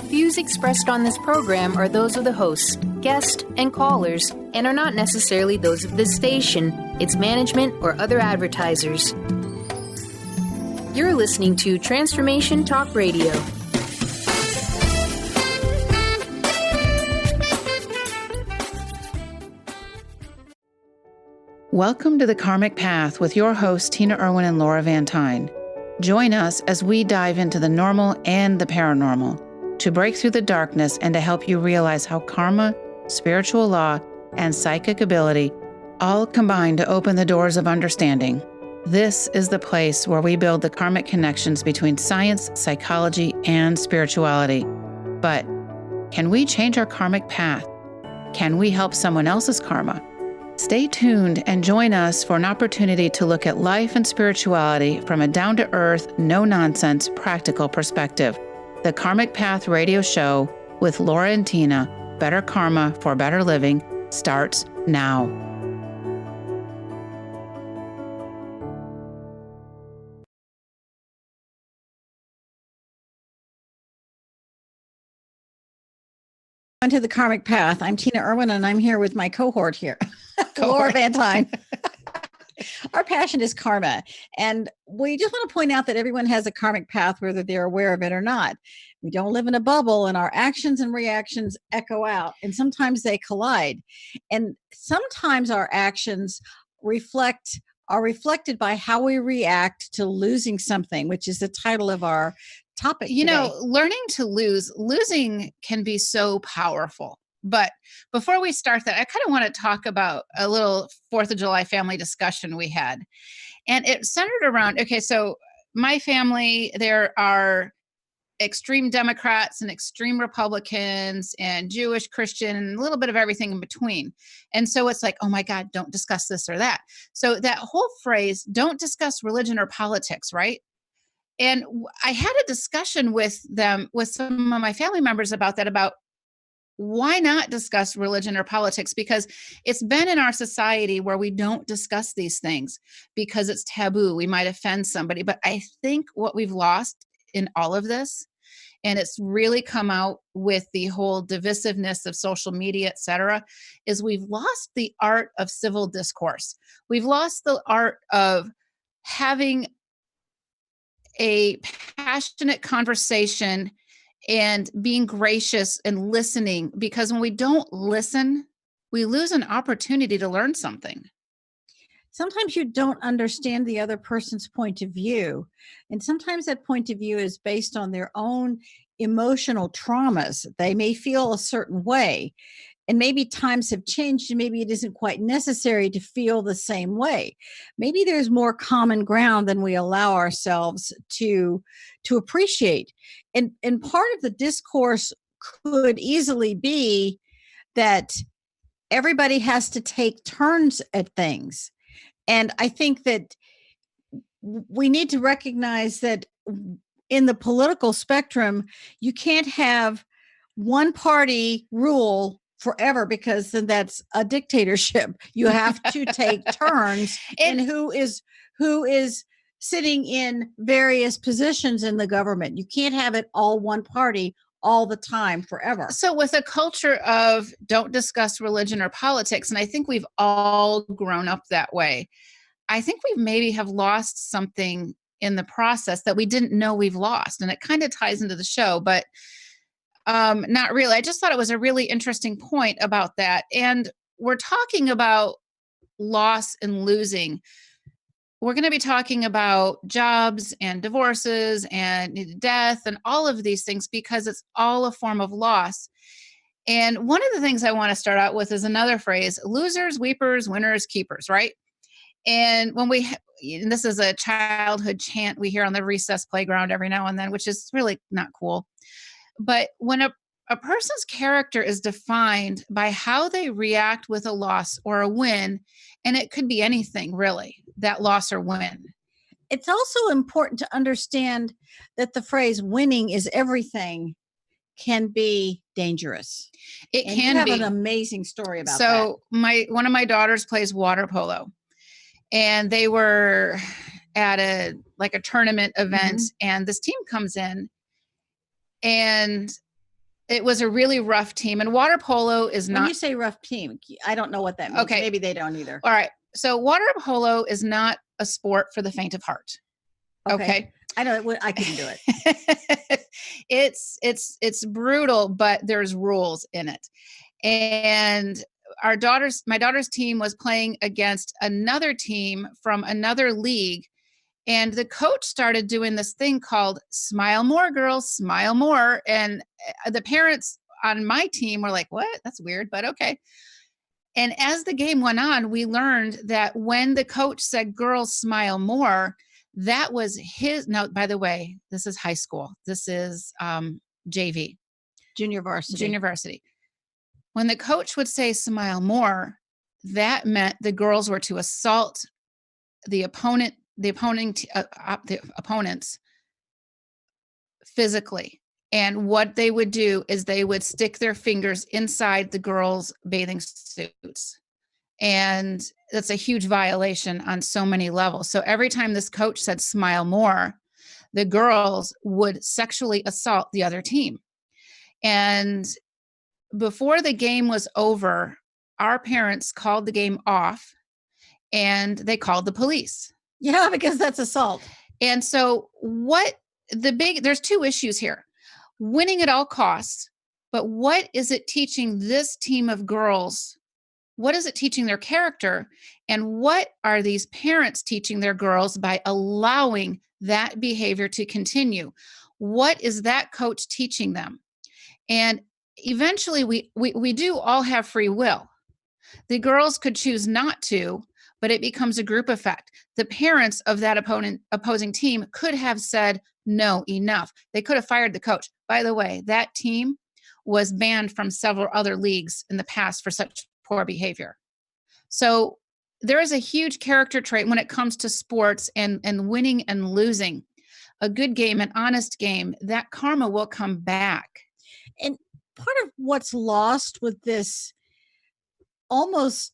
Views expressed on this program are those of the host, guest, and callers, and are not necessarily those of this station, its management, or other advertisers. You're listening to Transformation Talk Radio. Welcome to the Karmic Path with your hosts, Tina Erwin and Laura Van Tyne. Join us as we dive into the normal and the paranormal to break through the darkness and to help you realize how karma, spiritual law, and psychic ability all combine to open the doors of understanding. This is the place where we build the karmic connections between science, psychology, and spirituality. But can we change our karmic path? Can we help someone else's karma? Stay tuned and join us for an opportunity to look at life and spirituality from a down-to-earth, no-nonsense, practical perspective. The Karmic Path radio show with Laura and Tina, Better Karma for Better Living, starts now. On to the Karmic Path. I'm Tina Erwin, and I'm here with my cohort here, Laura Van Tyne. Our passion is karma, and we just want to point out that everyone has a karmic path, whether they're aware of it or not. We don't live in a bubble, and our actions and reactions echo out, and sometimes they collide. And sometimes our actions are reflected by how we react to losing something, which is the title of our topic You today. know, learning to losing can be so powerful. But before we start that, I kind of want to talk about a little 4th of July family discussion we had. And it centered around, okay, so my family, there are extreme Democrats and extreme Republicans and Jewish, Christian, and a little bit of everything in between. And so it's like, oh my God, don't discuss this or that. So that whole phrase, don't discuss religion or politics, right? And I had a discussion with them, with some of my family members about that, about why not discuss religion or politics? Because it's been in our society where we don't discuss these things because it's taboo. We might offend somebody. But I think what we've lost in all of this, and it's really come out with the whole divisiveness of social media, et cetera, is we've lost the art of civil discourse. We've lost the art of having a passionate conversation and being gracious and listening, because when we don't listen, we lose an opportunity to learn something. Sometimes you don't understand the other person's point of view. And sometimes that point of view is based on their own emotional traumas. They may feel a certain way. And maybe times have changed, and maybe it isn't quite necessary to feel the same way. Maybe there's more common ground than we allow ourselves to appreciate. And part of the discourse could easily be that everybody has to take turns at things. And I think that we need to recognize that in the political spectrum, you can't have one party rule forever, because then that's a dictatorship. You have to take turns and who is sitting in various positions in the government. You can't have it all one party all the time forever. So with a culture of don't discuss religion or politics, and I think we've all grown up that way, I think we maybe have lost something in the process that we didn't know we've lost. And it kind of ties into the show, but not really. I just thought it was a really interesting point about that. And we're talking about loss and losing. We're going to be talking about jobs and divorces and death and all of these things, because it's all a form of loss. And one of the things I want to start out with is another phrase: losers, weepers, winners, keepers, right? And and this is a childhood chant we hear on the recess playground every now and then, which is really not cool. But when a person's character is defined by how they react with a loss or a win, and it could be anything really, that loss or win. It's also important to understand that the phrase winning is everything can be dangerous. It and can you have be an amazing story about that. So one of my daughters plays water polo, and they were at a tournament event, and this team comes in, and It was a really rough team, and water polo is When not. you say rough team, I don't know what that means. Okay. Maybe they don't either. All right. So water polo is not a sport for the faint of heart. Okay. I know I couldn't do it. It's brutal, but there's rules in it. And my daughter's team was playing against another team from another league. And the coach started doing this thing called smile more, girls, smile more. And the parents on my team were like, what? That's weird, but okay. And as the game went on, we learned that when the coach said girls smile more, that was now, by the way, this is high school. This is JV. Junior varsity. Junior varsity. When the coach would say smile more, that meant the girls were to assault the opponents physically. And what they would do is they would stick their fingers inside the girls' bathing suits. And that's a huge violation on so many levels. So every time this coach said smile more, the girls would sexually assault the other team. And before the game was over, our parents called the game off and they called the police. Yeah, because that's assault. And so there's two issues here. Winning at all costs, but what is it teaching this team of girls? What is it teaching their character? And what are these parents teaching their girls by allowing that behavior to continue? What is that coach teaching them? And eventually we do all have free will. The girls could choose not to, but it becomes a group effect. The parents of that opposing team could have said, no, enough. They could have fired the coach. By the way, that team was banned from several other leagues in the past for such poor behavior. So there is a huge character trait when it comes to sports and winning and losing. A good game, an honest game, that karma will come back. And part of what's lost with this almost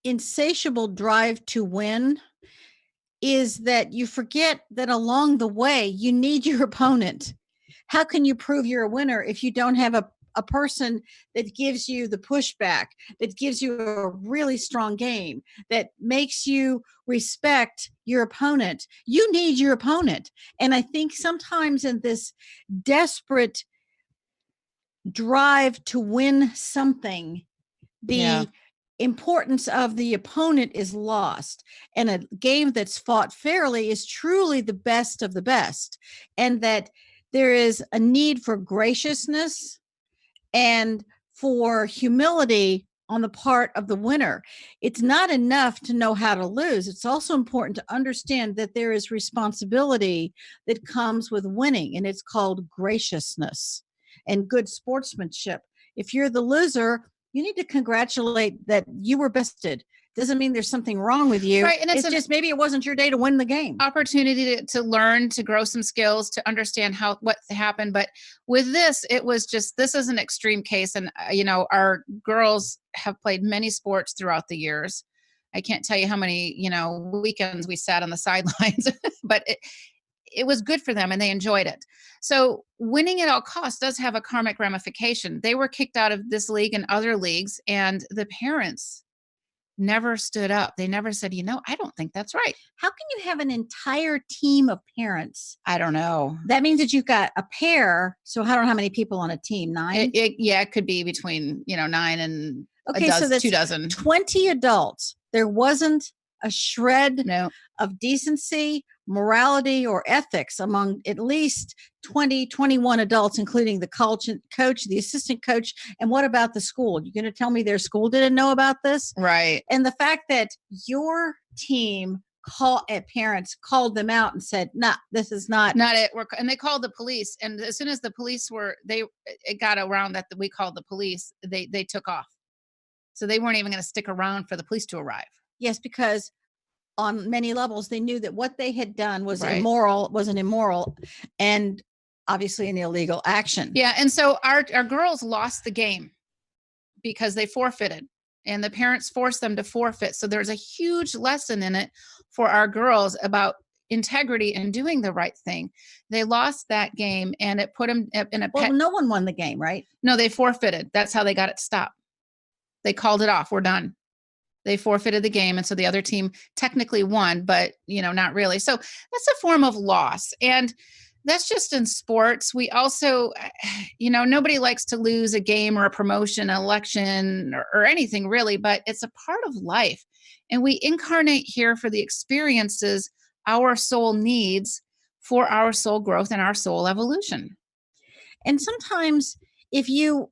insatiable drive to win is that you forget that along the way, you need your opponent. How can you prove you're a winner if you don't have a person that gives you the pushback, that gives you a really strong game, that makes you respect your opponent? You need your opponent. And I think sometimes in this desperate drive to win something, the importance of the opponent is lost. And a game that's fought fairly is truly the best of the best. And that there is a need for graciousness and for humility on the part of the winner. It's not enough to know how to lose. It's also important to understand that there is responsibility that comes with winning, and it's called graciousness and good sportsmanship. If you're the loser, you need to congratulate that you were bested. Doesn't mean there's something wrong with you. Right. And it's just maybe it wasn't your day to win the game. Opportunity to learn, to grow some skills, to understand what happened. But with this, it was just, this is an extreme case. And, our girls have played many sports throughout the years. I can't tell you how many, weekends we sat on the sidelines, but it was good for them and they enjoyed it. So winning at all costs does have a karmic ramification. They were kicked out of this league and other leagues, and the parents never stood up. They never said, I don't think that's right. How can you have an entire team of parents? I don't know. That means that you've got a pair. So I don't know how many people on a team, 9? It could be between, 9 and so that's 2 dozen. 20 adults. There wasn't a shred of decency, morality, or ethics among at least 20, 21 adults, including the coach, the assistant coach. And what about the school? You're going to tell me their school didn't know about this? Right. And the fact that your team parents called them out and said, nah, this is not it. And they called the police. And as soon as the police it got around that we called the police, they took off. So they weren't even going to stick around for the police to arrive. Yes, because on many levels, they knew that what they had done was right. was an immoral and obviously an illegal action. Yeah. And so our girls lost the game because they forfeited, and the parents forced them to forfeit. So there's a huge lesson in it for our girls about, integrity and doing the right thing. They lost that game, and it put them in a Well, no one won the game, right? No, they forfeited. That's how they got it stopped. They called it off. We're done. They forfeited the game. And so the other team technically won, but not really. So that's a form of loss. And that's just in sports. We also, nobody likes to lose a game or a promotion, an election, or anything really, but it's a part of life. And we incarnate here for the experiences our soul needs for our soul growth and our soul evolution. And sometimes if you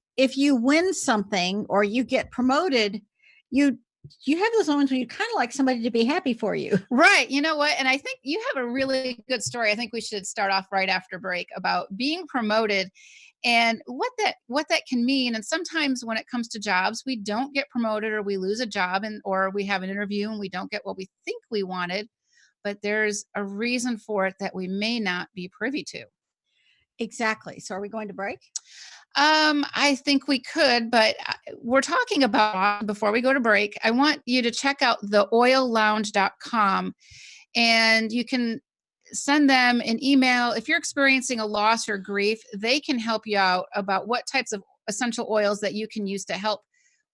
win something or you get promoted, you have those moments when you kind of like somebody to be happy for you. Right. You know what? And I think you have a really good story. I think we should start off right after break about being promoted and what that can mean. And sometimes when it comes to jobs, we don't get promoted, or we lose a job, or we have an interview and we don't get what we think we wanted, but there's a reason for it that we may not be privy to. Exactly. So are we going to break? I think we could, but we're talking about, before we go to break, I want you to check out theoillounge.com, and you can send them an email. If you're experiencing a loss or grief, they can help you out about what types of essential oils that you can use to help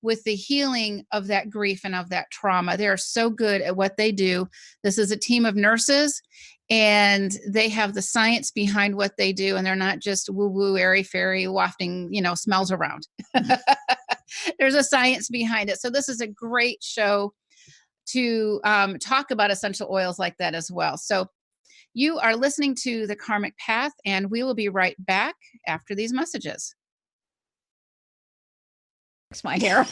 with the healing of that grief and of that trauma. They are so good at what they do. This is a team of nurses, and they have the science behind what they do, and they're not just woo-woo, airy-fairy, wafting, smells around. There's a science behind it. So this is a great show to talk about essential oils like that as well. So you are listening to The Karmic Path, and we will be right back after these messages. It's my hair.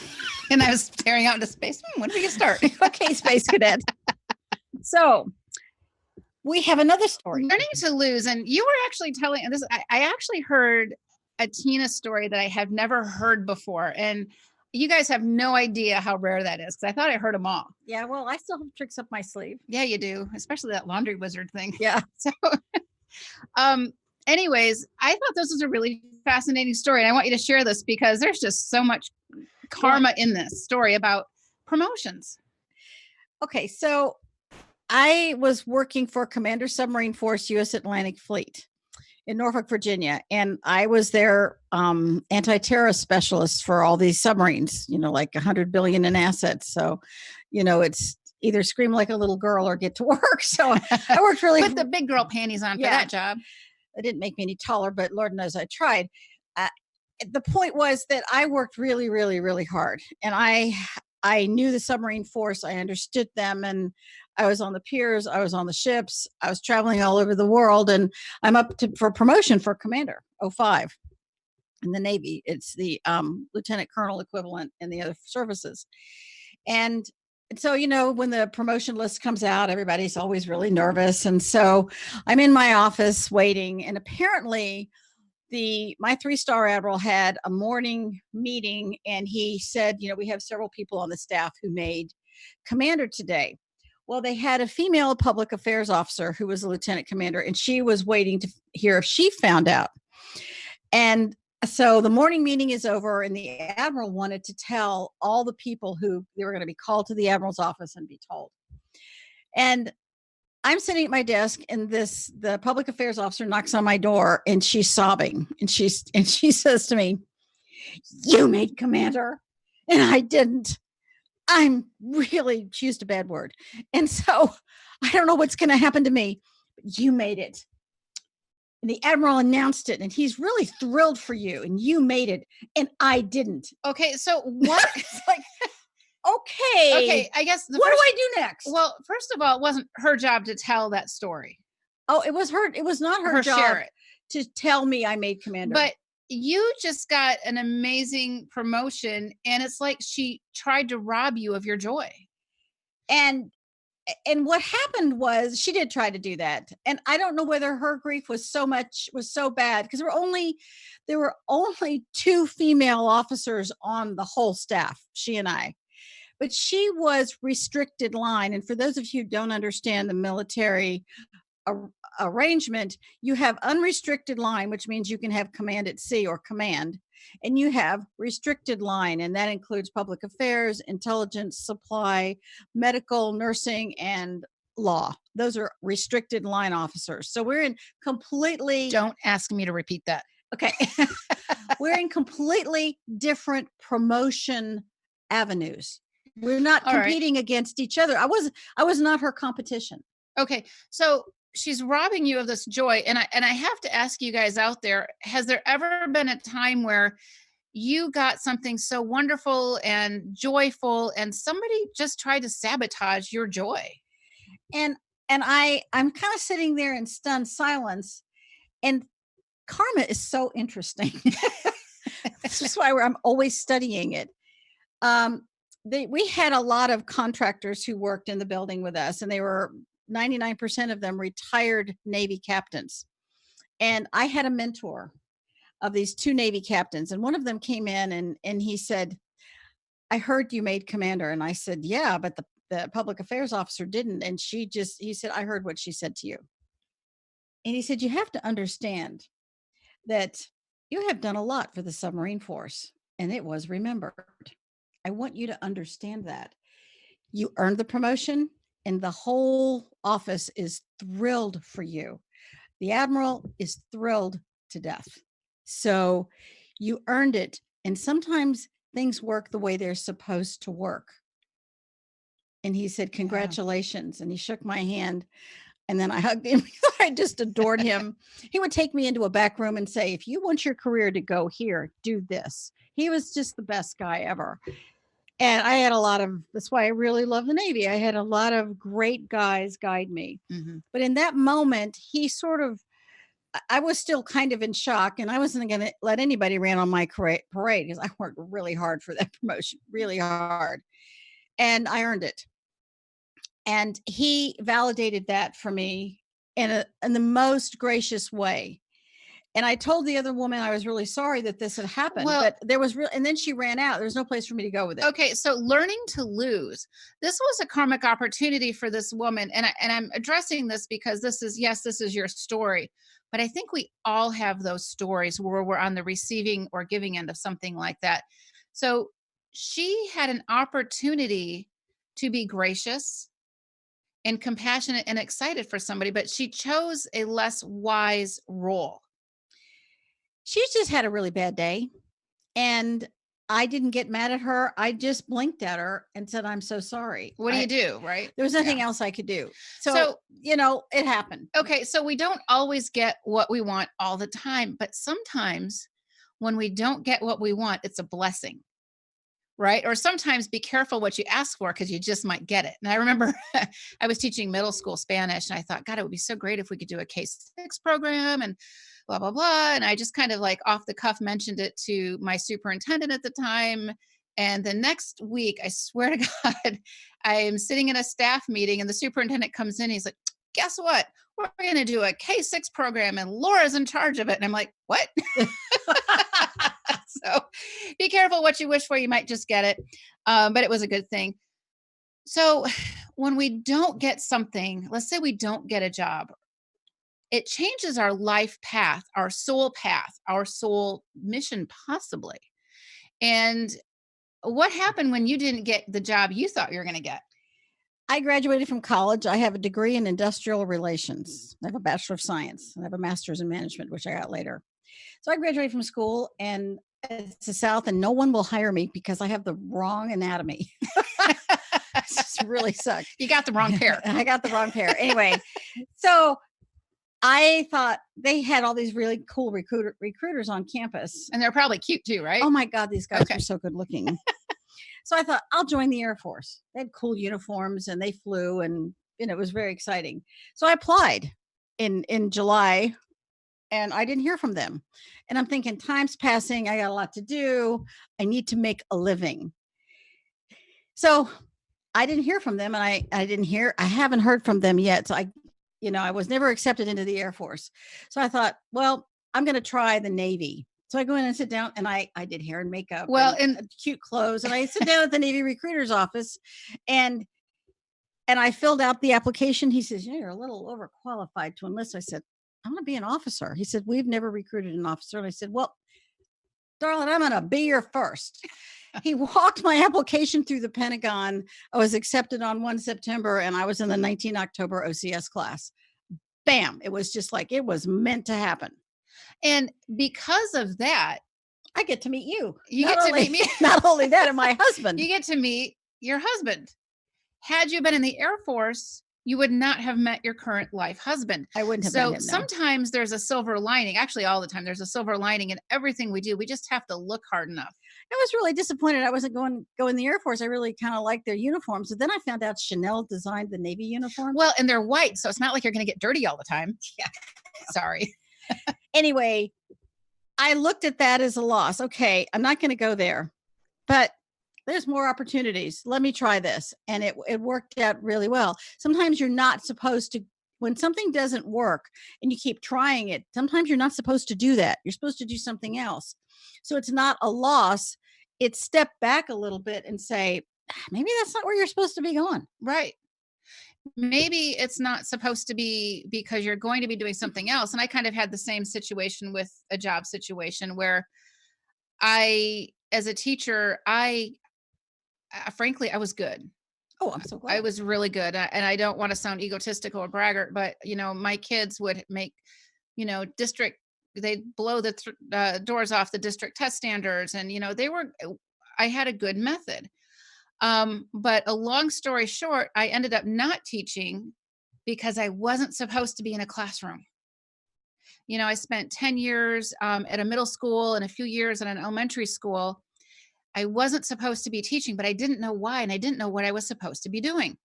And I was staring out into space. When do we get start? Okay, Space Cadet. So we have another story. Learning to lose. And you were actually telling this. I actually heard a Tina story that I have never heard before. And you guys have no idea how rare that is, because I thought I heard them all. Yeah, well, I still have tricks up my sleeve. Yeah, you do. Especially that laundry wizard thing. Yeah. So anyways, I thought this was a really fascinating story. And I want you to share this because there's just so much karma in this story about promotions. Okay, so I was working for Commander Submarine Force, U.S. Atlantic Fleet in Norfolk, Virginia, and I was their anti-terrorist specialist for all these submarines, like 100 billion in assets. So, it's either scream like a little girl or get to work. So I worked really Put the big girl panties on for that job. It didn't make me any taller, but Lord knows I tried. The point was that I worked really, really, really hard, and I knew the submarine force. I understood them, and I was on the piers. I was on the ships. I was traveling all over the world, and I'm up for promotion for Commander 05 in the Navy. It's the Lieutenant Colonel equivalent in the other services. And so, when the promotion list comes out, everybody's always really nervous. And so I'm in my office waiting, and apparently my 3-star admiral had a morning meeting, and he said, we have several people on the staff who made commander today. Well, they had a female public affairs officer who was a lieutenant commander, and she was waiting to hear if she found out. And so the morning meeting is over, and the admiral wanted to tell all the people who they were going to be called to the admiral's office and be told. And I'm sitting at my desk, and the public affairs officer knocks on my door, and she's sobbing, and she says to me, "You made commander, and I didn't. She used a bad word. And so I don't know what's going to happen to me, but you made it. And the admiral announced it, and he's really thrilled for you, and you made it, and I didn't." Okay, so what? It's like, okay, I guess what do I do next? Well, first of all, it wasn't her job to tell that story. Oh, it was not her job share it. To tell me I made commander. But you just got an amazing promotion, and it's like she tried to rob you of your joy. And what happened was she did try to do that. And I don't know whether her grief was so bad, because there were only 2 female officers on the whole staff, she and I. But she was restricted line. And for those of you who don't understand the military arrangement, you have unrestricted line, which means you can have command at sea or command, and you have restricted line, and that includes public affairs, intelligence, supply, medical, nursing, and law. Those are restricted line officers. So we're in completely Don't ask me to repeat that. okay. We're in completely different promotion avenues. We're not All right. competing against each other. I was not her competition. Okay. So she's robbing you of this joy. And I have to ask you guys out there, has there ever been a time where you got something so wonderful and joyful and somebody just tried to sabotage your joy? And I'm kind of sitting there in stunned silence, and karma is so interesting. This is why I'm always studying it. We had a lot of contractors who worked in the building with us, and they were 99% of them retired Navy captains. And I had a mentor of these two Navy captains, and one of them came in and he said, "I heard you made commander." And I said, "Yeah, but the public affairs officer didn't." And he said, "I heard what she said to you." And he said, "You have to understand that you have done a lot for the submarine force, and it was remembered. I want you to understand that. You earned the promotion, and the whole office is thrilled for you. The admiral is thrilled to death. So you earned it. And sometimes things work the way they're supposed to work." And he said, "Congratulations." And he shook my hand. And then I hugged him. I just adored him. He would take me into a back room and say, "If you want your career to go here, do this." He was just the best guy ever. And I had that's why I really love the Navy. I had a lot of great guys guide me. Mm-hmm. But in that moment, I was still kind of in shock, and I wasn't going to let anybody rain on my parade because I worked really hard for that promotion, really hard. And I earned it. And he validated that for me in the most gracious way. And I told the other woman I was really sorry that this had happened, but there was and then she ran out. There's no place for me to go with it. Okay, so learning to lose. This was a karmic opportunity for this woman, and I'm addressing this because this is your story, but I think we all have those stories where we're on the receiving or giving end of something like that. So she had an opportunity to be gracious and compassionate and excited for somebody, but she chose a less wise role. She just had a really bad day, and I didn't get mad at her. I just blinked at her and said, "I'm so sorry." What do you do, right? There was nothing else I could do. So, it happened. Okay, so we don't always get what we want all the time, but sometimes when we don't get what we want, it's a blessing, right? Or sometimes be careful what you ask for because you just might get it. And I remember I was teaching middle school Spanish, and I thought, God, it would be so great if we could do a K-6 program and blah, blah, blah. And I just kind of like off the cuff mentioned it to my superintendent at the time. And the next week, I swear to God, I am sitting in a staff meeting and the superintendent comes in. He's like, "Guess what? We're going to do a K-6 program and Laura's in charge of it." And I'm like, "What?" So be careful what you wish for. You might just get it. But it was a good thing. So when we don't get something, let's say we don't get a job, it changes our life path, our soul mission, possibly. And what happened when you didn't get the job you thought you were going to get? I graduated from college. I have a degree in industrial relations. I have a Bachelor of Science. I have a master's in management, which I got later. So I graduated from school, and it's the South, and no one will hire me because I have the wrong anatomy. This really sucked. You got the wrong pair. I got the wrong pair. Anyway, so I thought they had all these really cool recruiters on campus. And they're probably cute too, right? Oh my God, these guys were so good looking. So I thought, I'll join the Air Force. They had cool uniforms and they flew, and it was very exciting. So I applied in July, and I didn't hear from them. And I'm thinking, time's passing. I got a lot to do. I need to make a living. So I didn't hear from them, and I haven't heard from them yet. So I was never accepted into the Air Force. So I thought, well, I'm going to try the Navy. So I go in and sit down, and I did hair and makeup, and cute clothes. And I sit down at the Navy recruiter's office, and I filled out the application. He says, "You're a little overqualified to enlist." I said, "I want to be an officer." He said, "We've never recruited an officer." And I said, "Well, darling, I'm going to be your first." He walked my application through the Pentagon. I was accepted on 1 September and I was in the 19 October OCS class. Bam. It was just like it was meant to happen. And because of that, I get to meet you. You get to meet me. Not only that, and my husband. You get to meet your husband. Had you been in the Air Force, you would not have met your current life husband. I wouldn't have So met him, no. sometimes there's a silver lining. Actually, all the time there's a silver lining in everything we do. We just have to look hard enough. I was really disappointed. I wasn't going in the Air Force. I really kind of liked their uniforms. But then I found out Chanel designed the Navy uniform. Well, and they're white, so it's not like you're going to get dirty all the time. Yeah. Sorry. Anyway, I looked at that as a loss. Okay, I'm not going to go there, but there's more opportunities. Let me try this. And it worked out really well. Sometimes you're not supposed to, when something doesn't work and you keep trying it, sometimes you're not supposed to do that. You're supposed to do something else. So it's not a loss. It's step back a little bit and say, maybe that's not where you're supposed to be going. Right. Maybe it's not supposed to be because you're going to be doing something else. And I kind of had the same situation with a job situation where as a teacher, frankly, I was good. Oh, I'm so glad. I was really good. And I don't want to sound egotistical or braggart, but, my kids would make, they'd blow the doors off the district test standards. And, I had a good method. But a long story short, I ended up not teaching because I wasn't supposed to be in a classroom. I spent 10 years at a middle school and a few years at an elementary school. I wasn't supposed to be teaching, but I didn't know why, and I didn't know what I was supposed to be doing.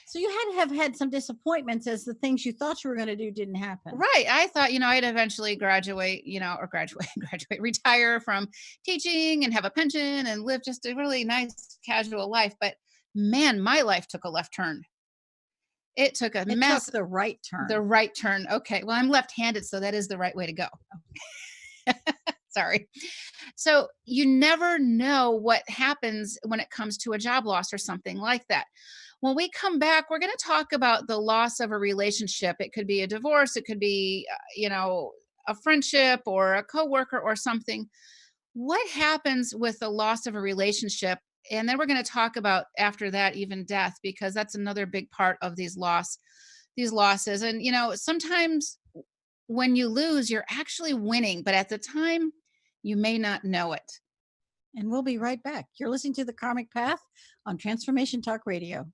So you had to have had some disappointments as the things you thought you were going to do didn't happen. Right. I thought, I'd eventually graduate, retire from teaching and have a pension and live just a really nice casual life. But man, my life took a left turn. It took It took the right turn. The right turn. Okay. Well, I'm left-handed, so that is the right way to go. Sorry. So you never know what happens when it comes to a job loss or something like that. When we come back, we're going to talk about the loss of a relationship. It could be a divorce. It could be, a friendship or a coworker or something. What happens with the loss of a relationship? And then we're going to talk about after that, even death, because that's another big part of these losses. And, sometimes when you lose, you're actually winning, but at the time, you may not know it. And we'll be right back. You're listening to The Karmic Path on Transformation Talk Radio.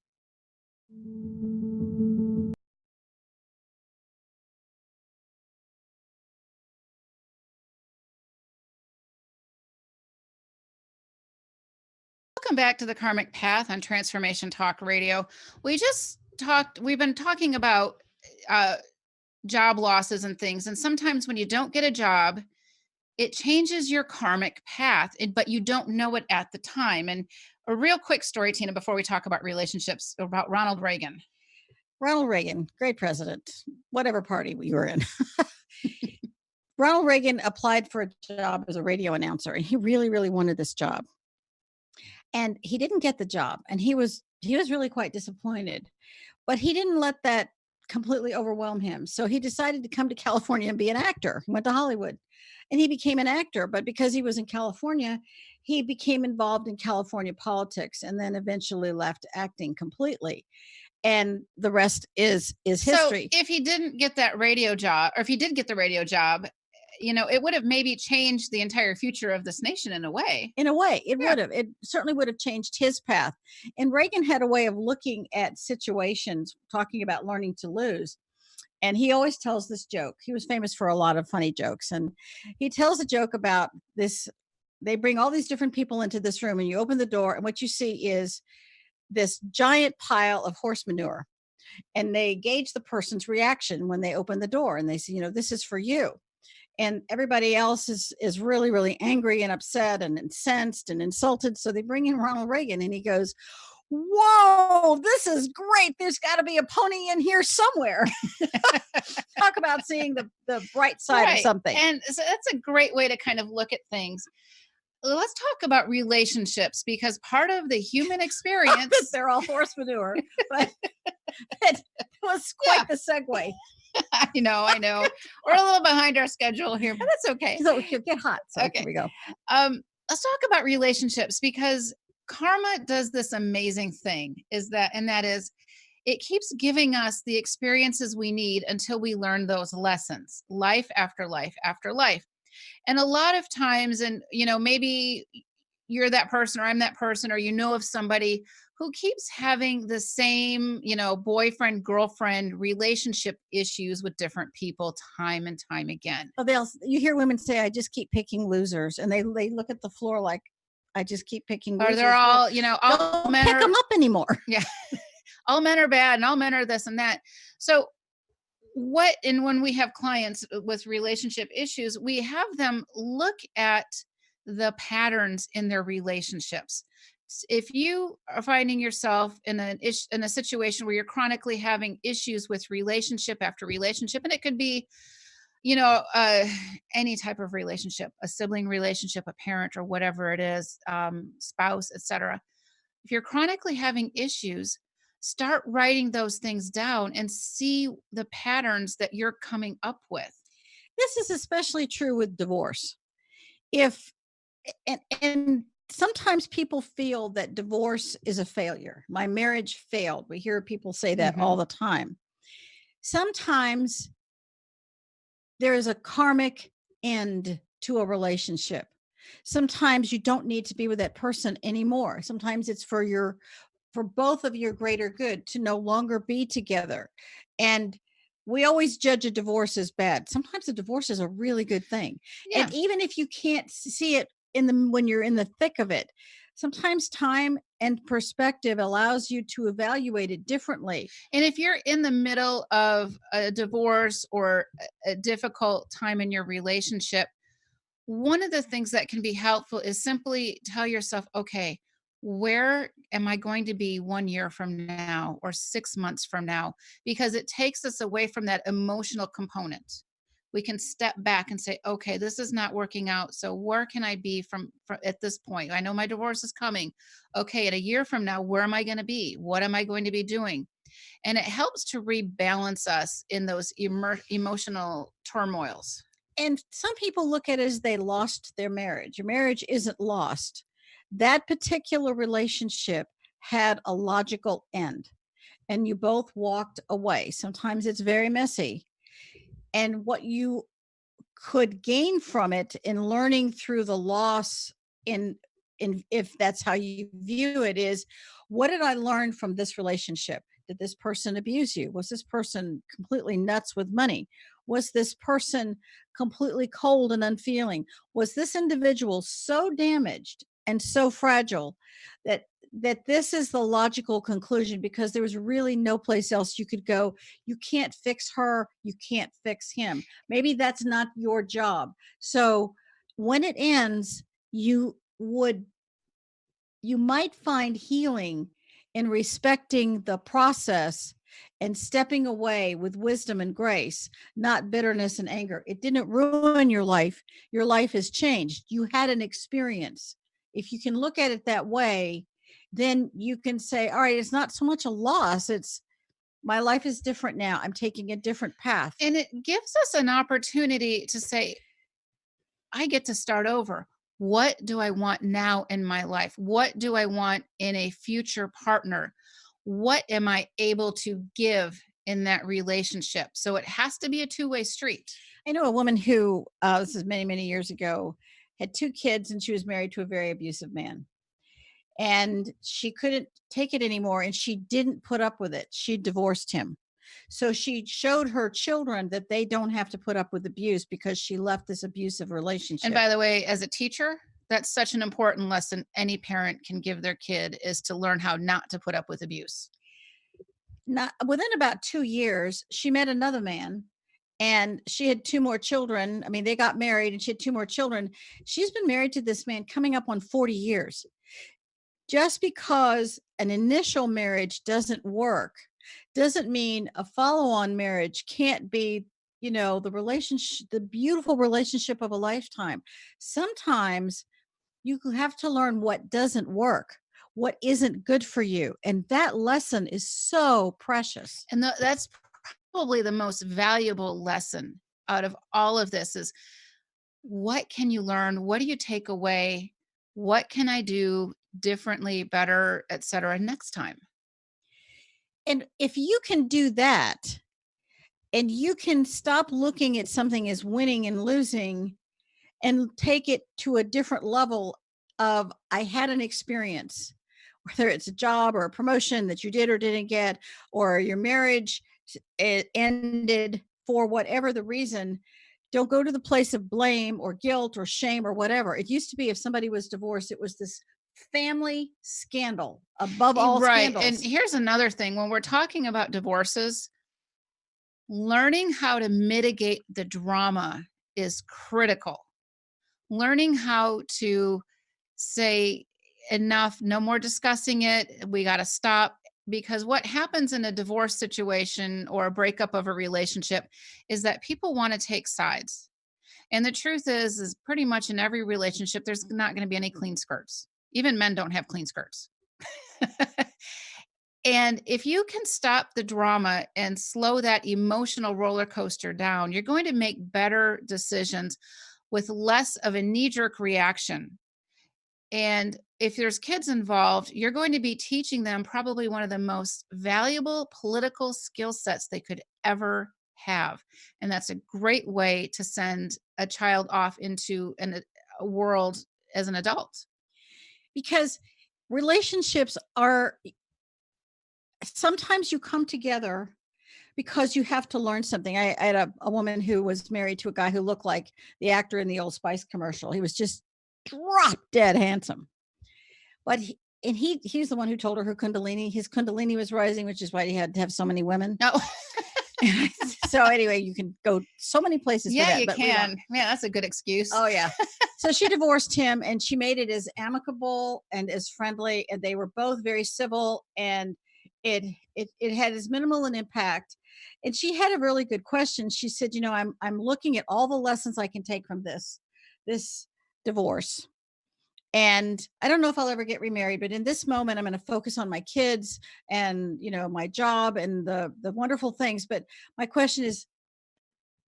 Welcome back to The Karmic Path on Transformation Talk Radio. We've been talking about job losses and things. And sometimes when you don't get a job, it changes your karmic path, but you don't know it at the time. And a real quick story, Tina, before we talk about relationships, about Ronald Reagan. Ronald Reagan, great president, whatever party we were in. Ronald Reagan applied for a job as a radio announcer, and he really, really wanted this job. And he didn't get the job, and he was really quite disappointed. But he didn't let that completely overwhelm him. So he decided to come to California and be an actor. He went to Hollywood. And he became an actor, but because he was in California, he became involved in California politics and then eventually left acting completely. And the rest is history. So if he didn't get that radio job, or if he did get the radio job, it would have maybe changed the entire future of this nation in a way. In a way, it would have. It certainly would have changed his path. And Reagan had a way of looking at situations, talking about learning to lose. And he always tells this joke. He was famous for a lot of funny jokes. And he tells a joke about this. They bring all these different people into this room, and you open the door, and what you see is this giant pile of horse manure. And they gauge the person's reaction when they open the door, and they say, this is for you. And everybody else is really, really angry and upset and incensed and insulted. So they bring in Ronald Reagan, and he goes, whoa, this is great. There's got to be a pony in here somewhere. Talk about seeing the bright side of something. And so that's a great way to kind of look at things. Let's talk about relationships, because part of the human experience, they're all horse manure, but it was quite the segue. I know. We're a little behind our schedule here, but that's okay. So it could get hot. So okay. Here we go. let's talk about relationships, because karma does this amazing thing, and that is, it keeps giving us the experiences we need until we learn those lessons, life after life after life. And a lot of times, and maybe you're that person, or I'm that person, or of somebody who keeps having the same, boyfriend, girlfriend relationship issues with different people time and time again. Oh, you hear women say, "I just keep picking losers," and they look at the floor like, "I just keep picking Or losers." they're Well, all, all don't men pick them are, up anymore. yeah, all men are bad and all men are this and that. So when we have clients with relationship issues, we have them look at the patterns in their relationships. If you are finding yourself in a situation where you're chronically having issues with relationship after relationship, and it could be, any type of relationship, a sibling relationship, a parent, or whatever it is, spouse, etc. If you're chronically having issues, start writing those things down and see the patterns that you're coming up with. This is especially true with divorce. If and sometimes people feel that divorce is a failure. My marriage failed. We hear people say that all the time. Sometimes there is a karmic end to a relationship. Sometimes you don't need to be with that person anymore. Sometimes it's for both of your greater good to no longer be together. And we always judge a divorce as bad. Sometimes a divorce is a really good thing. Yeah. And even if you can't see it when you're in the thick of it, sometimes time and perspective allows you to evaluate it differently. And if you're in the middle of a divorce or a difficult time in your relationship, one of the things that can be helpful is simply tell yourself, okay, where am I going to be 1 year from now or 6 months from now? Because it takes us away from that emotional component. We can step back and say, okay, this is not working out. So where can I be from at this point? I know my divorce is coming. Okay, at a year from now, where am I going to be? What am I going to be doing? And it helps to rebalance us in those emotional turmoils. And some people look at it as they lost their marriage. Your marriage isn't lost. That particular relationship had a logical end, and you both walked away. Sometimes it's very messy. And what you could gain from it in learning through the loss, in if that's how you view it, is, what did I learn from this relationship? Did this person abuse you? Was this person completely nuts with money? Was this person completely cold and unfeeling? Was this individual so damaged and so fragile that this is the logical conclusion, because there was really no place else you could go? You can't fix her, you can't fix him. Maybe that's not your job. So when it ends, would you might find healing in respecting the process and stepping away with wisdom and grace, not bitterness and anger. It didn't ruin your life. Your life has changed. You had an experience. If you can look at it that way, then you can say, all right, it's not so much a loss. It's, my life is different now. I'm taking a different path. And it gives us an opportunity to say, I get to start over. What do I want now in my life? What do I want in a future partner? What am I able to give in that relationship? So it has to be a two-way street. I know a woman who, this is many, many years ago, had 2 kids, and she was married to a very abusive man. And she couldn't take it anymore, and she didn't put up with it. She divorced him. So she showed her children that they don't have to put up with abuse, because she left this abusive relationship. And by the way, as a teacher, that's such an important lesson any parent can give their kid, is to learn how not to put up with abuse. Not within about 2 years, she met another man, and she had 2 more children. I mean, they got married and she had 2 more children. She's been married to this man coming up on 40 years. Just because an initial marriage doesn't work doesn't mean a follow-on marriage can't be, the relationship, the beautiful relationship of a lifetime. Sometimes you have to learn what doesn't work, what isn't good for you. And that lesson is so precious. And that's probably the most valuable lesson out of all of this, is what can you learn? What do you take away? what can I do differently, better, etc. next time? And if you can do that, and you can stop looking at something as winning and losing and take it to a different level of, I had an experience, whether it's a job or a promotion that you did or didn't get, or your marriage it ended for whatever the reason. Don't go to the place of blame or guilt or shame or whatever. It used to be if somebody was divorced, it was this family scandal above all Right. And scandals. here's another thing. When we're talking about divorces, learning how to mitigate the drama is critical. Learning how to say, enough, no more discussing it, we got to stop. Because what happens in a divorce situation or a breakup of a relationship is that people want to take sides. And the truth is pretty much in every relationship, there's not going to be any clean skirts. Even men don't have clean skirts. And if you can stop the drama and slow that emotional roller coaster down, you're going to make better decisions with less of a knee-jerk reaction. And if there's kids involved, you're going to be teaching them probably one of the most valuable political skill sets they could ever have. And that's a great way to send a child off into a world as an adult. Because relationships are, sometimes you come together because you have to learn something. I had a woman who was married to a guy who looked like the actor in the Old Spice commercial. He was just drop dead handsome. But he's the one who told her his Kundalini was rising, which is why he had to have so many women. No. So anyway, you can go so many places. Yeah, for that, you can. Man, that's a good excuse. Oh yeah. So she divorced him, and she made it as amicable and as friendly, and they were both very civil, and it had as minimal an impact. And she had a really good question. She said, I'm looking at all the lessons I can take from this divorce. And I don't know if I'll ever get remarried, but in this moment, I'm going to focus on my kids and, my job and the wonderful things. But my question is,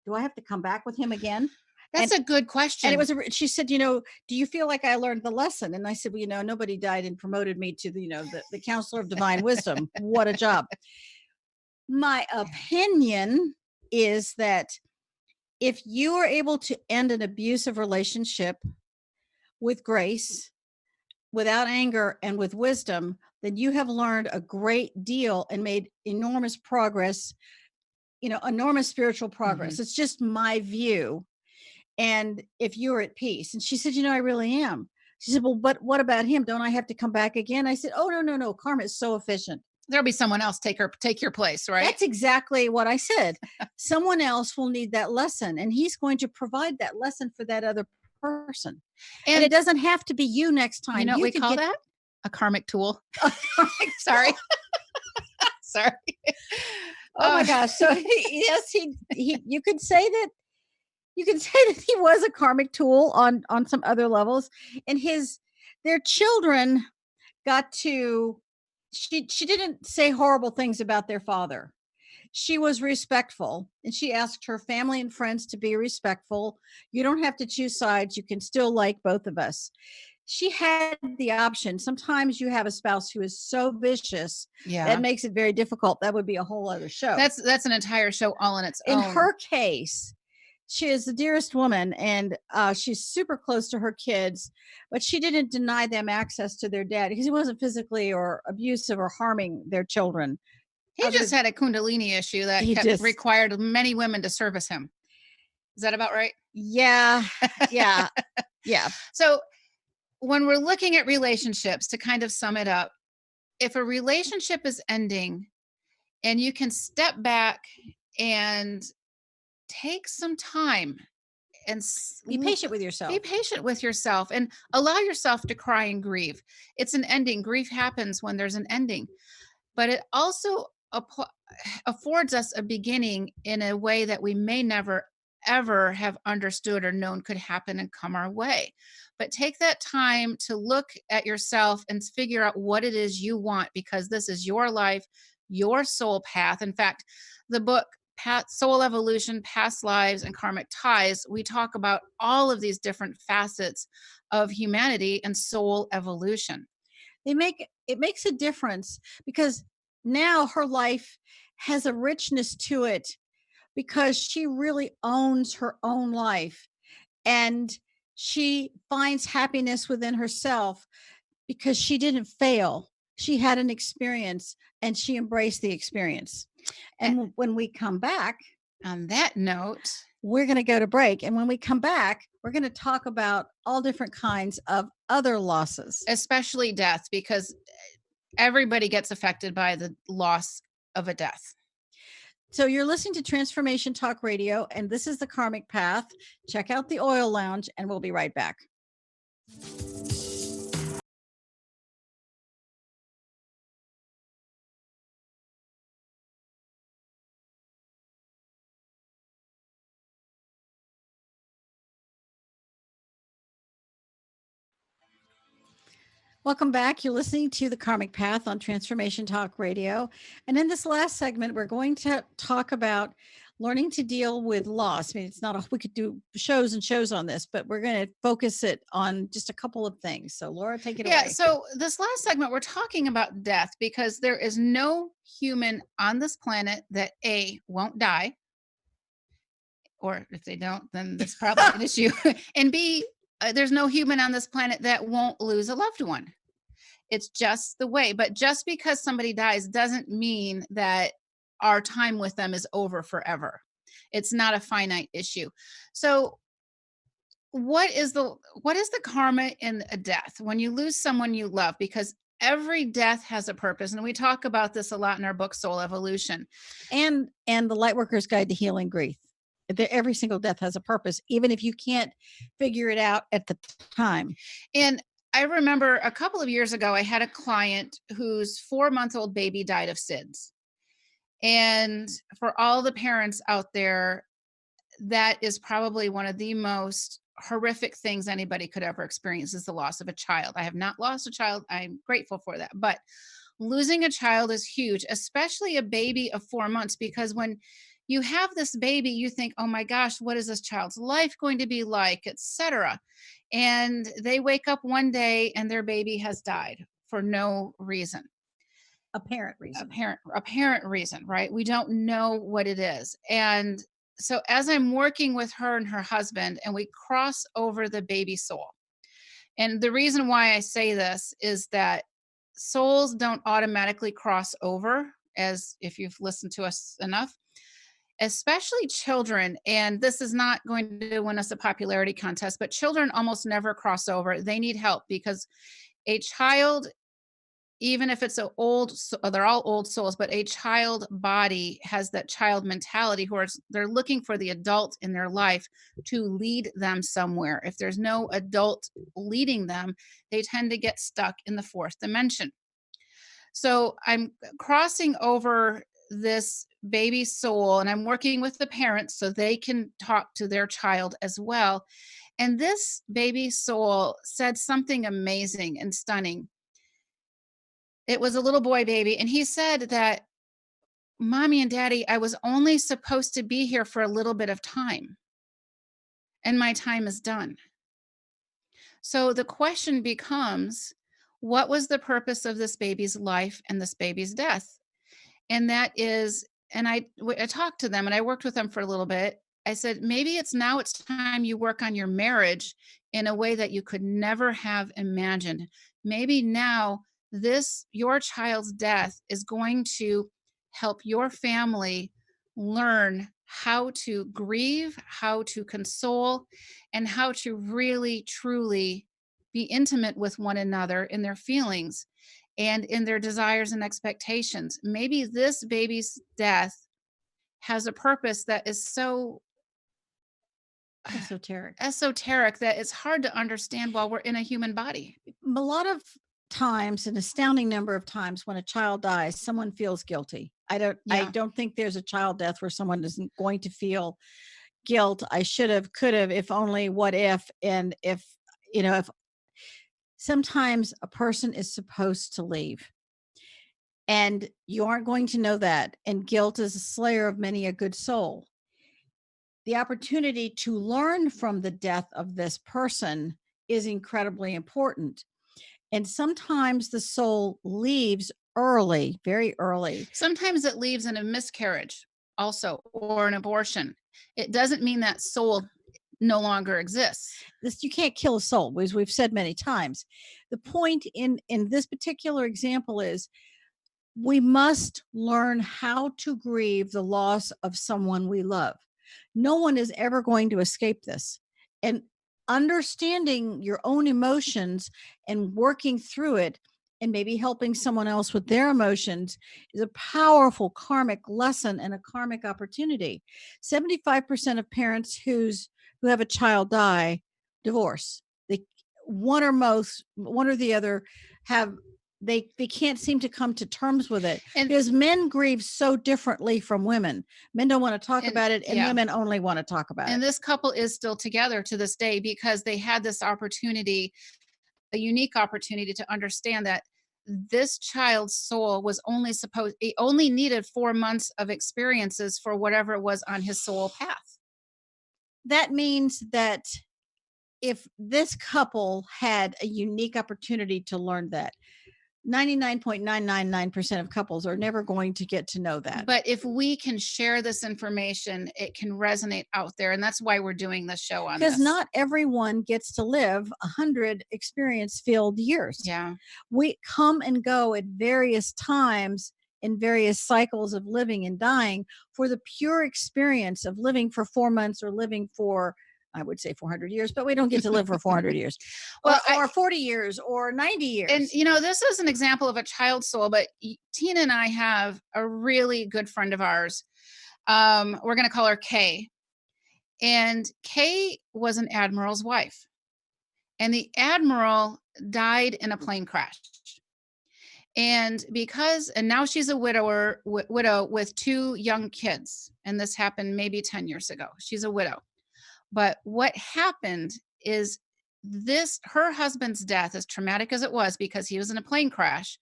do I have to come back with him again? That's a good question. And she said, do you feel like I learned the lesson? And I said, well, nobody died and promoted me to the counselor of divine wisdom. What a job. My opinion is that if you are able to end an abusive relationship with grace, without anger, and with wisdom, then you have learned a great deal and made enormous progress, enormous spiritual progress. Mm-hmm. It's just my view. And if you're at peace. And she said, I really am. She said, well, but what about him? Don't I have to come back again? I said, oh, no. Karma is so efficient. There'll be someone else take your place, right? That's exactly what I said. Someone else will need that lesson, and he's going to provide that lesson for that other person. And it doesn't have to be you next time. You know what we call that? A karmic tool. Sorry. Sorry. Oh my gosh. So yes, you could say that he was a karmic tool on some other levels. And their children got to, she didn't say horrible things about their father. She was respectful, and she asked her family and friends to be respectful. You don't have to choose sides. You can still like both of us. She had the option. Sometimes you have a spouse who is so vicious that makes it very difficult. That would be a whole other show. That's an entire show all in its own. In her case, she is the dearest woman, and she's super close to her kids, but she didn't deny them access to their dad because he wasn't physically or abusive or harming their children. He just had a Kundalini issue that required many women to service him. Is that about right? Yeah. Yeah. So when we're looking at relationships, to kind of sum it up, if a relationship is ending and you can step back and take some time and be patient with yourself. Be patient with yourself and allow yourself to cry and grieve. It's an ending. Grief happens when there's an ending, but it also affords us a beginning in a way that we may never, ever have understood or known could happen and come our way. But take that time to look at yourself and figure out what it is you want, because this is your life, your soul path. In fact, the book soul evolution, past lives, and karmic ties, we talk about all of these different facets of humanity and soul evolution. It makes a difference because now her life has a richness to it because she really owns her own life, and she finds happiness within herself because she didn't fail. She had an experience and she embraced the experience. And when we come back, On that note, we're going to go to break. And when we come back, we're going to talk about all different kinds of other losses. especially death, because everybody gets affected by the loss of a death. So you're listening to Transformation Talk Radio, and this is the Karmic Path. Check out the Oil Lounge, and we'll be right back. Welcome back. You're listening to the Karmic Path on Transformation Talk Radio. And in this last segment, we're going to talk about learning to deal with loss. I mean, it's not we could do shows and shows on this, but we're going to focus it on just a couple of things. So Laura, take it away. Yeah, so this last segment, we're talking about death because there is no human on this planet that A, won't die, or if they don't, then that's probably an issue. And B, there's no human on this planet that won't lose a loved one. It's just the way. But just because somebody dies doesn't mean that our time with them is over forever. It's not a finite issue. So what is the karma in a death when you lose someone you love? Because every death has a purpose, and we talk about this a lot in our book Soul Evolution and the Lightworker's Guide to Healing Grief. Every single death has a purpose, even if you can't figure it out at the time. And I remember a couple of years ago, I had a client whose 4-month-old baby died of SIDS. And for all the parents out there, that is probably one of the most horrific things anybody could ever experience, is the loss of a child. I have not lost a child. I'm grateful for that. But losing a child is huge, especially a baby of 4 months, because when you have this baby, you think, oh my gosh, what is this child's life going to be like, etc. And they wake up one day and their baby has died for no reason. Apparent reason, right? We don't know what it is. And so as I'm working with her and her husband, and we cross over the baby soul. And the reason why I say this is that souls don't automatically cross over, as if you've listened to us enough, especially children. And this is not going to win us a popularity contest, but children almost never cross over. They need help because a child, even if it's they're all old souls, but a child body has that child mentality where they're looking for the adult in their life to lead them somewhere. If there's no adult leading them, they tend to get stuck in the fourth dimension. So I'm crossing over this baby soul, and I'm working with the parents so they can talk to their child as well. And this baby soul said something amazing and stunning. It was a little boy baby, and he said that, Mommy and Daddy, I was only supposed to be here for a little bit of time, and my time is done. So the question becomes, what was the purpose of this baby's life and this baby's death? And that is, and I talked to them and I worked with them for a little bit. I said, maybe it's time you work on your marriage in a way that you could never have imagined. Maybe now your child's death is going to help your family learn how to grieve, how to console, and how to really, truly be intimate with one another in their feelings and in their desires and expectations. Maybe this baby's death has a purpose that is so esoteric that it's hard to understand while we're in a human body. A lot of times, an astounding number of times, when a child dies, someone feels guilty. I don't think there's a child death where someone isn't going to feel guilt. I should have, could have, if only, what if, and if sometimes a person is supposed to leave. And you aren't going to know that. And guilt is a slayer of many a good soul. The opportunity to learn from the death of this person is incredibly important. And sometimes the soul leaves early, very early. Sometimes it leaves in a miscarriage also, or an abortion. It doesn't mean that soul no longer exists. This, you can't kill a soul, as we've said many times. The point in this particular example is we must learn how to grieve the loss of someone we love. No one is ever going to escape this. And understanding your own emotions and working through it and maybe helping someone else with their emotions is a powerful karmic lesson and a karmic opportunity. 75% of parents who have a child die divorce. They one or the other have they can't seem to come to terms with it, And because men grieve so differently from women. Men don't want to talk about it, and yeah. women only want to talk about And it. this couple is still together to this day because they had this opportunity, a unique opportunity to understand that this child's soul was it only needed 4 months of experiences for whatever it was on his soul path. That means that if this couple had a unique opportunity to learn that, 99.999% of couples are never going to get to know that. But if we can share this information, it can resonate out there. And that's why we're doing this show on this. Because not everyone gets to live 100 experience-filled years. Yeah. We come and go at various times in various cycles of living and dying for the pure experience of living for 4 months or living for, I would say 400 years, but we don't get to live for 400 years or 40 years or 90 years. And, this is an example of a child soul, but Tina and I have a really good friend of ours. We're going to call her Kay. And Kay was an admiral's wife. And the admiral died in a plane crash. And now she's a widow with 2 young kids. And this happened maybe 10 years ago. She's a widow. But what happened is her husband's death, as traumatic as it was, because he was in a plane crash,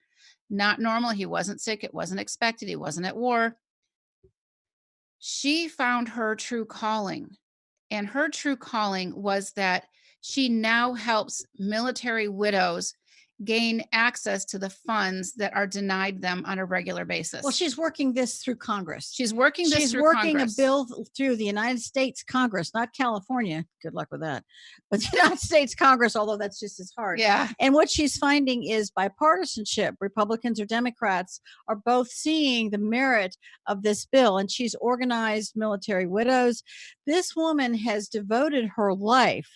not normal. He wasn't sick. It wasn't expected. He wasn't at war. She found her true calling. And her true calling was that she now helps military widows gain access to the funds that are denied them on a regular basis. Well, she's working this through Congress. She's working a bill through the United States Congress, not California. Good luck with that. But the United States Congress, although that's just as hard. Yeah. And what she's finding is bipartisanship. Republicans or Democrats are both seeing the merit of this bill. And she's organized military widows. This woman has devoted her life.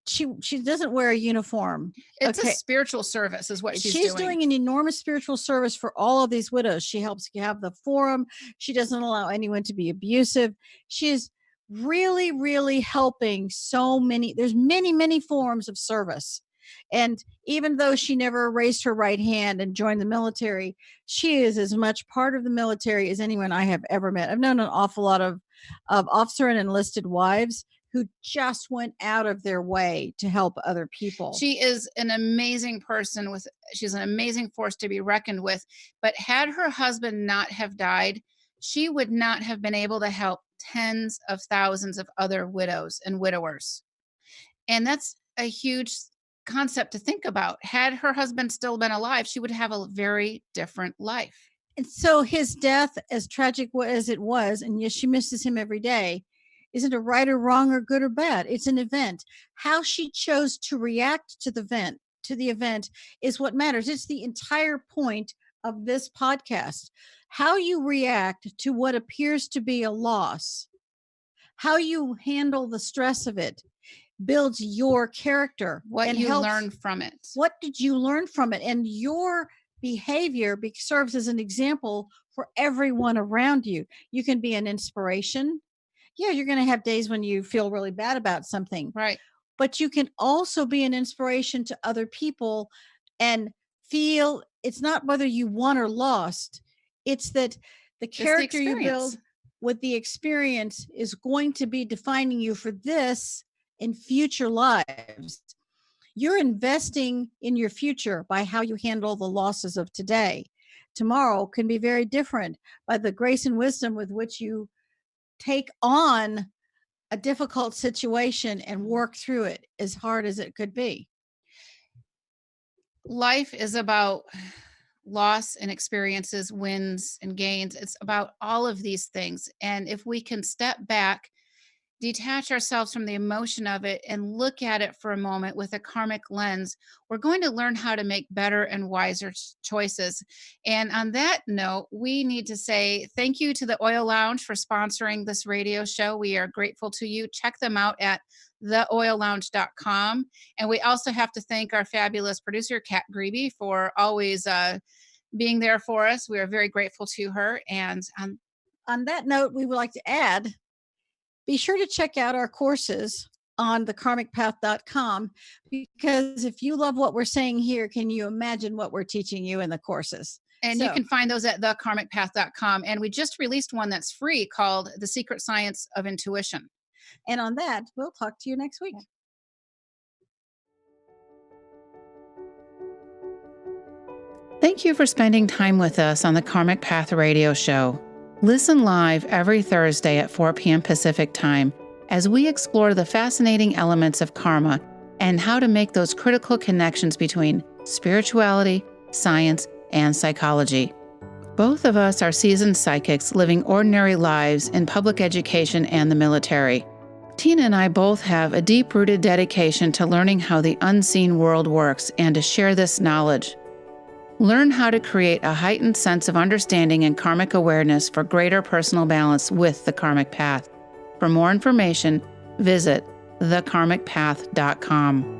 She doesn't wear a uniform. It's a spiritual service is what she's doing an enormous spiritual service for all of these widows. She helps have the forum. She doesn't allow anyone to be abusive. She is really, really helping so many. There's many, many forms of service. And even though she never raised her right hand and joined the military, she is as much part of the military as anyone I have ever met. I've known an awful lot of officer and enlisted wives who just went out of their way to help other people. She is an amazing person. She's an amazing force to be reckoned with. But had her husband not have died, she would not have been able to help tens of thousands of other widows and widowers. And that's a huge concept to think about. Had her husband still been alive, she would have a very different life. And so his death, as tragic as it was, and yes, she misses him every day, isn't a right or wrong or good or bad. It's an event. How she chose to react to the event is what matters. It's the entire point of this podcast. How you react to what appears to be a loss, how you handle the stress of it, builds your character. What you learn from it. What did you learn from it? And your behavior serves as an example for everyone around you. You can be an inspiration. Yeah, you're going to have days when you feel really bad about something. Right. But you can also be an inspiration to other people and feel it's not whether you won or lost. It's that the character you build with the experience is going to be defining you for this in future lives. You're investing in your future by how you handle the losses of today. tomorrow can be very different by the grace and wisdom with which you take on a difficult situation and work through it, as hard as it could be. Life is about loss and experiences, wins and gains. It's about all of these things. And if we can step back, detach ourselves from the emotion of it, and look at it for a moment with a karmic lens, we're going to learn how to make better and wiser choices. And on that note, we need to say thank you to the Oil Lounge for sponsoring this radio show. We are grateful to you. Check them out at theoillounge.com. And we also have to thank our fabulous producer, Kat Grebe, for always being there for us. We are very grateful to her. And on that note, we would like to add, be sure to check out our courses on thekarmicpath.com, because if you love what we're saying here, can you imagine what we're teaching you in the courses? And you can find those at thekarmicpath.com. And we just released one that's free called The Secret Science of Intuition. And on that, we'll talk to you next week. Thank you for spending time with us on the Karmic Path Radio Show. Listen live every Thursday at 4 p.m. Pacific Time as we explore the fascinating elements of karma and how to make those critical connections between spirituality, science, and psychology. Both of us are seasoned psychics living ordinary lives in public education and the military. Tina and I both have a deep-rooted dedication to learning how the unseen world works and to share this knowledge. Learn how to create a heightened sense of understanding and karmic awareness for greater personal balance with the Karmic Path. For more information, visit thekarmicpath.com.